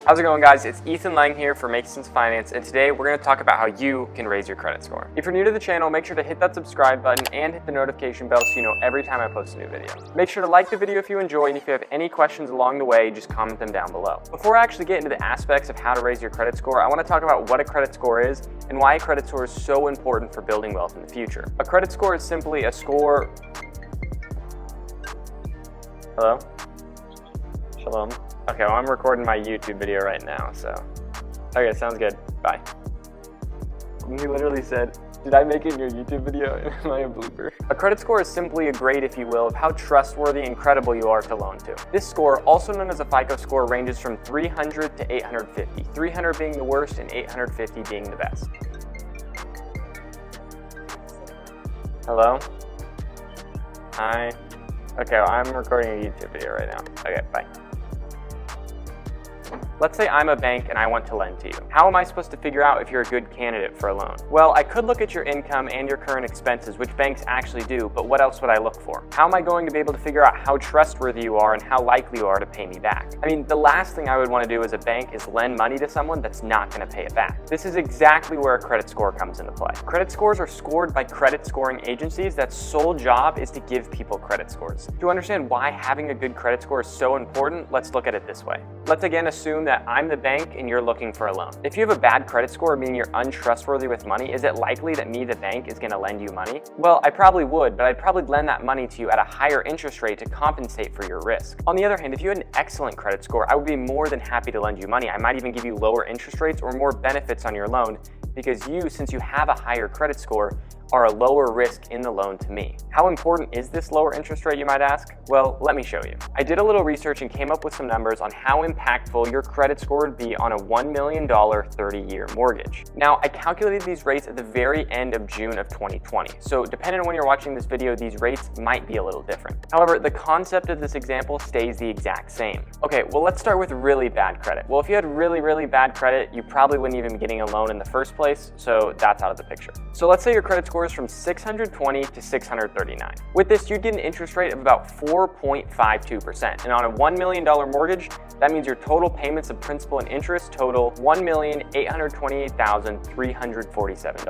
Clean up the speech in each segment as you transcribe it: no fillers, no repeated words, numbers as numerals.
How's it going, guys? It's Ethan Lang here for Make Sense Finance, and today we're going to talk about how you can raise your credit score. If you're new to the channel, make sure to hit that subscribe button and hit the notification bell so you know every time I post a new video. Make sure to like the video if you enjoy, and if you have any questions along the way, just comment them down below. Before I actually get into the aspects of how to raise your credit score, I want to talk about what a credit score is and why a credit score is so important for building wealth in the future. A credit score is simply a score... Hello? Shalom. Okay, well, I'm recording my YouTube video right now, so... Okay, sounds good. Bye. He literally said, did I make it in your YouTube video? Am I a blooper? A credit score is simply a grade, if you will, of how trustworthy and credible you are to loan to. This score, also known as a FICO score, ranges from 300 to 850, 300 being the worst and 850 being the best. Hello? Hi. Okay, well, I'm recording a YouTube video right now. Okay, bye. Let's say I'm a bank and I want to lend to you. How am I supposed to figure out if you're a good candidate for a loan? Well, I could look at your income and your current expenses, which banks actually do, but what else would I look for? How am I going to be able to figure out how trustworthy you are and how likely you are to pay me back? I mean, the last thing I would want to do as a bank is lend money to someone that's not going to pay it back. This is exactly where a credit score comes into play. Credit scores are scored by credit scoring agencies that's sole job is to give people credit scores. To understand why having a good credit score is so important, let's look at it this way. Let's again assume that I'm the bank and you're looking for a loan. If you have a bad credit score, meaning you're untrustworthy with money, is it likely that me, the bank, is going to lend you money? Well, I probably would, but I'd probably lend that money to you at a higher interest rate to compensate for your risk. On the other hand, if you had an excellent credit score, I would be more than happy to lend you money. I might even give you lower interest rates or more benefits on your loan because you, since you have a higher credit score, are a lower risk in the loan to me. How important is this lower interest rate, you might ask? Well, let me show you. I did a little research and came up with some numbers on how impactful your credit score would be on a $1 million 30-year mortgage. Now, I calculated these rates at the very end of June of 2020. So depending on when you're watching this video, these rates might be a little different. However, the concept of this example stays the exact same. Okay, well, let's start with really bad credit. Well, if you had really bad credit, you probably wouldn't even be getting a loan in the first place, so that's out of the picture. So let's say your credit score is from 620 to 639. With this, you'd get an interest rate of about 4.52%. And on a $1 million mortgage, that means your total payments of principal and interest total $1,828,347. I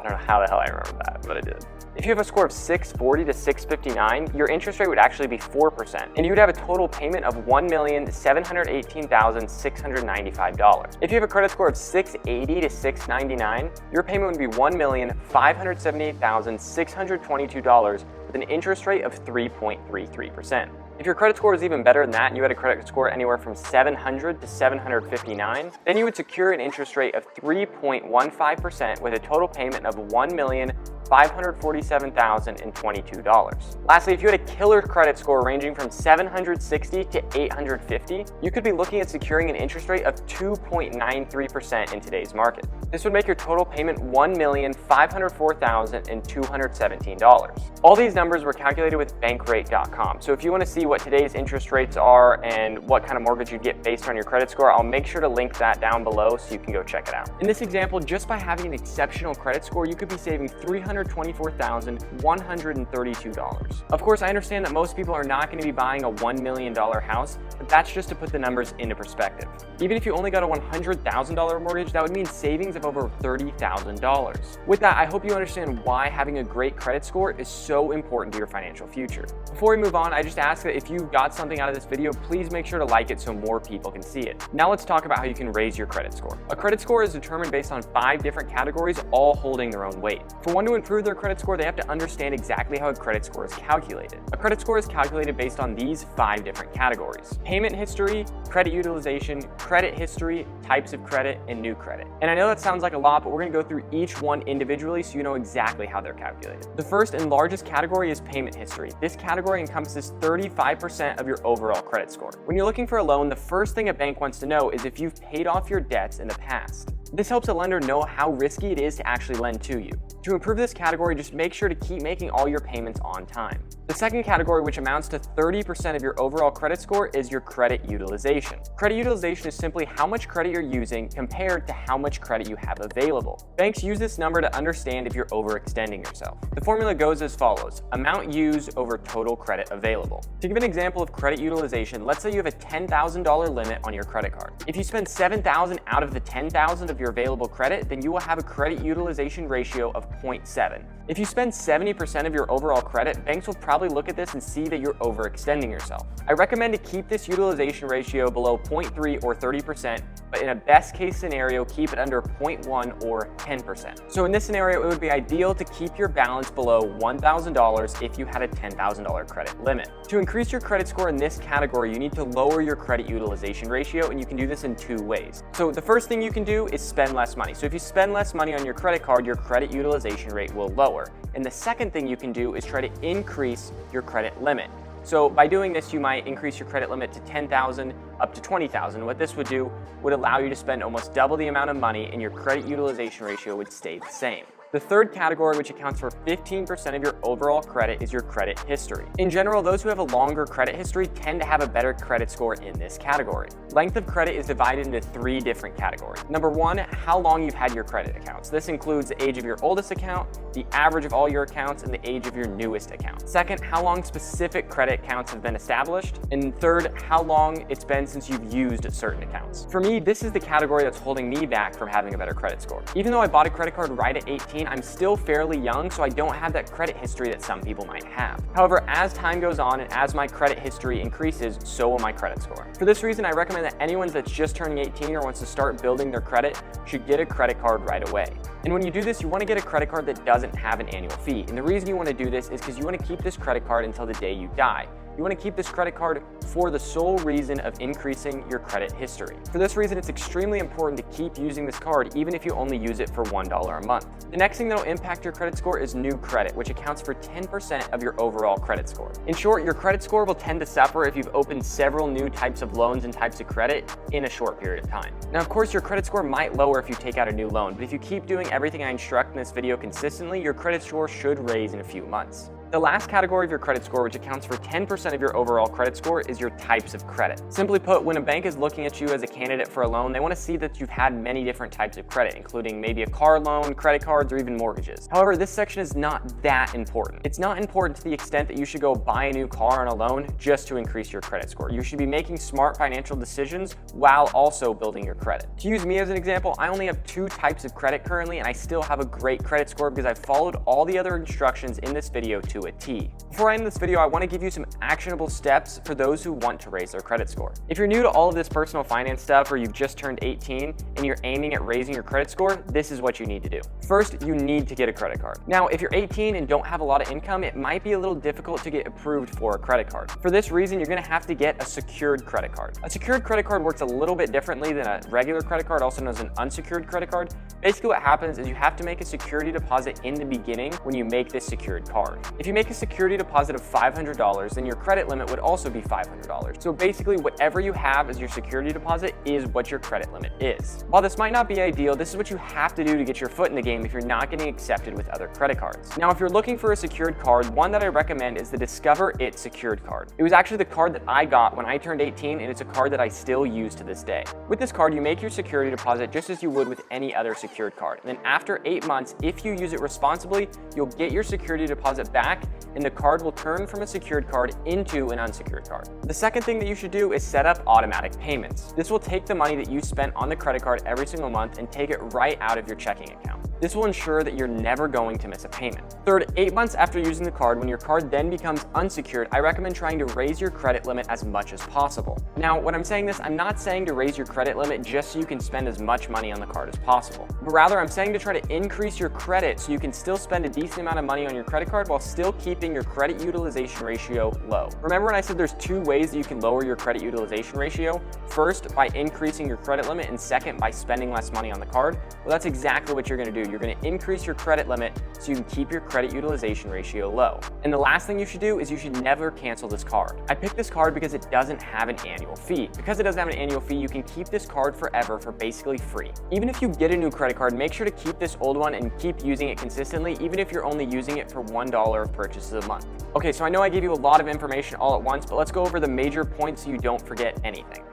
don't know how the hell I remember that, but I did. If you have a score of 640 to 659, your interest rate would actually be 4%, and you would have a total payment of $1,718,695. If you have a credit score of 680 to 699, your payment would be $1,578,622 with an interest rate of 3.33%. If your credit score is even better than that and you had a credit score anywhere from 700 to 759, then you would secure an interest rate of 3.15% with a total payment of $1,547,022. Lastly, if you had a killer credit score ranging from 760 to 850, you could be looking at securing an interest rate of 2.93% in today's market. This would make your total payment $1,504,217. All these numbers were calculated with bankrate.com. So if you want to see what today's interest rates are and what kind of mortgage you'd get based on your credit score, I'll make sure to link that down below so you can go check it out. In this example, just by having an exceptional credit score, you could be saving $324,132. Of course, I understand that most people are not going to be buying a $1 million house, but that's just to put the numbers into perspective. Even if you only got a $100,000 mortgage, that would mean savings of over $30,000. With that, I hope you understand why having a great credit score is so important to your financial future. Before we move on, I just ask that if you got something out of this video, please make sure to like it so more people can see it. Now let's talk about how you can raise your credit score. A credit score is determined based on 5 different categories, all holding their own weight. For one to improve their credit score, they have to understand exactly how a credit score is calculated. A credit score is calculated based on these 5 different categories: payment history, credit utilization, credit history, types of credit, and new credit. And I know that sounds like a lot, but we're going to go through each one individually so you know exactly how they're calculated. The first and largest category is payment history. This category encompasses 35% of your overall credit score. When you're looking for a loan, the first thing a bank wants to know is if you've paid off your debts in the past. This helps a lender know how risky it is to actually lend to you. To improve this category, just make sure to keep making all your payments on time. The second category, which amounts to 30% of your overall credit score, is your credit utilization. Credit utilization is simply how much credit you're using compared to how much credit you have available. Banks use this number to understand if you're overextending yourself. The formula goes as follows: amount used over total credit available. To give an example of credit utilization, let's say you have a $10,000 limit on your credit card. If you spend $7,000 out of the $10,000 of your available credit, then you will have a credit utilization ratio of 0.7. If you spend 70% of your overall credit, banks will probably look at this and see that you're overextending yourself. I recommend to keep this utilization ratio below 0.3 or 30%, but in a best case scenario, keep it under 0.1 or 10%. So in this scenario, it would be ideal to keep your balance below $1,000 if you had a $10,000 credit limit. To increase your credit score in this category, you need to lower your credit utilization ratio, and you can do this in two ways. So the first thing you can do is spend less money. So if you spend less money on your credit card, your credit utilization rate will lower. And the second thing you can do is try to increase your credit limit. So by doing this, you might increase your credit limit to $10,000 up to $20,000. What this would do would allow you to spend almost double the amount of money, and your credit utilization ratio would stay the same. The third category, which accounts for 15% of your overall credit, is your credit history. In general, those who have a longer credit history tend to have a better credit score in this category. Length of credit is divided into three different categories. Number one, how long you've had your credit accounts. This includes the age of your oldest account, the average of all your accounts, and the age of your newest account. Second, how long specific credit accounts have been established. And third, how long it's been since you've used certain accounts. For me, this is the category that's holding me back from having a better credit score. Even though I bought a credit card right at 18, I'm still fairly young, so I don't have that credit history that some people might have. However, as time goes on and as my credit history increases, so will my credit score. For this reason, I recommend that anyone that's just turning 18 or wants to start building their credit should get a credit card right away. And when you do this, you want to get a credit card that doesn't have an annual fee. And the reason you want to do this is because you want to keep this credit card until the day you die. You want to keep this credit card for the sole reason of increasing your credit history. For this reason, it's extremely important to keep using this card even if you only use it for $1 a month. The next thing that will impact your credit score is new credit, which accounts for 10% of your overall credit score. In short, your credit score will tend to suffer if you've opened several new types of loans and types of credit in a short period of time. Now, of course, your credit score might lower if you take out a new loan, but if you keep doing everything I instruct in this video consistently, your credit score should raise in a few months. The last category of your credit score, which accounts for 10% of your overall credit score, is your types of credit. Simply put, when a bank is looking at you as a candidate for a loan, they want to see that you've had many different types of credit, including maybe a car loan, credit cards, or even mortgages. However, this section is not that important. It's not important to the extent that you should go buy a new car on a loan just to increase your credit score. You should be making smart financial decisions while also building your credit. To use me as an example, I only have 2 types of credit currently, and I still have a great credit score because I've followed all the other instructions in this video to a T. Before I end this video, I want to give you some actionable steps for those who want to raise their credit score. If you're new to all of this personal finance stuff, or you've just turned 18 and you're aiming at raising your credit score, this is what you need to do. First, you need to get a credit card. Now, if you're 18 and don't have a lot of income, it might be a little difficult to get approved for a credit card. For this reason, you're going to have to get a secured credit card. A secured credit card works a little bit differently than a regular credit card, also known as an unsecured credit card. Basically, what happens is you have to make a security deposit in the beginning when you make this secured card. If you make a security deposit of $500, then your credit limit would also be $500. So basically, whatever you have as your security deposit is what your credit limit is. While this might not be ideal, this is what you have to do to get your foot in the game if you're not getting accepted with other credit cards. Now, if you're looking for a secured card, one that I recommend is the Discover It secured card. It was actually the card that I got when I turned 18, and it's a card that I still use to this day. With this card, you make your security deposit just as you would with any other secured card. And then after 8 months, if you use it responsibly, you'll get your security deposit back, and the card will turn from a secured card into an unsecured card. The second thing that you should do is set up automatic payments. This will take the money that you spent on the credit card every single month and take it right out of your checking account. This will ensure that you're never going to miss a payment. Third, 8 months after using the card, when your card then becomes unsecured, I recommend trying to raise your credit limit as much as possible. Now, when I'm saying this, I'm not saying to raise your credit limit just so you can spend as much money on the card as possible. But rather, I'm saying to try to increase your credit so you can still spend a decent amount of money on your credit card while still keeping your credit utilization ratio low. Remember when I said there's 2 ways that you can lower your credit utilization ratio? First, by increasing your credit limit, and second, by spending less money on the card. Well, that's exactly what you're going to do. you're going to increase your credit limit so you can keep your credit utilization ratio low. And the last thing you should do is you should never cancel this card. I picked this card because it doesn't have an annual fee. Because it doesn't have an annual fee, you can keep this card forever for basically free. Even if you get a new credit card, make sure to keep this old one and keep using it consistently, even if you're only using it for $1 of purchases a month. Okay, so I know I gave you a lot of information all at once, but let's go over the major points so you don't forget anything.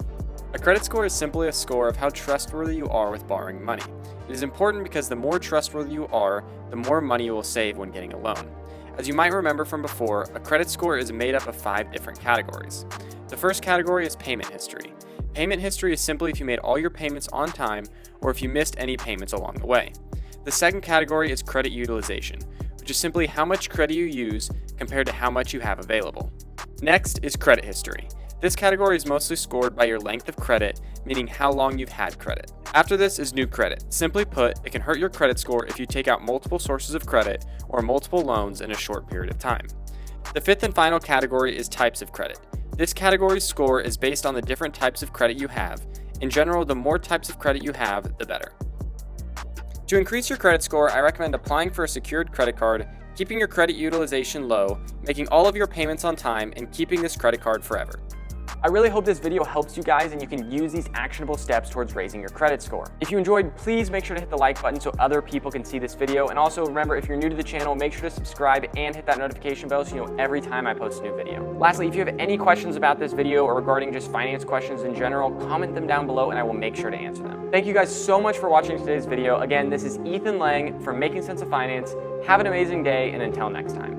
A credit score is simply a score of how trustworthy you are with borrowing money. It is important because the more trustworthy you are, the more money you will save when getting a loan. As you might remember from before, a credit score is made up of 5 different categories. The first category is payment history. Payment history is simply if you made all your payments on time or if you missed any payments along the way. The second category is credit utilization, which is simply how much credit you use compared to how much you have available. Next is credit history. This category is mostly scored by your length of credit, meaning how long you've had credit. After this is new credit. Simply put, it can hurt your credit score if you take out multiple sources of credit or multiple loans in a short period of time. The fifth and final category is types of credit. This category's score is based on the different types of credit you have. In general, the more types of credit you have, the better. To increase your credit score, I recommend applying for a secured credit card, keeping your credit utilization low, making all of your payments on time, and keeping this credit card forever. I really hope this video helps you guys and you can use these actionable steps towards raising your credit score. If you enjoyed, please make sure to hit the like button so other people can see this video. And also remember, if you're new to the channel, make sure to subscribe and hit that notification bell so you know every time I post a new video. Lastly, if you have any questions about this video or regarding just finance questions in general, comment them down below and I will make sure to answer them. Thank you guys so much for watching today's video. Again, this is Ethan Lang from Making Sense of Finance. Have an amazing day, and until next time.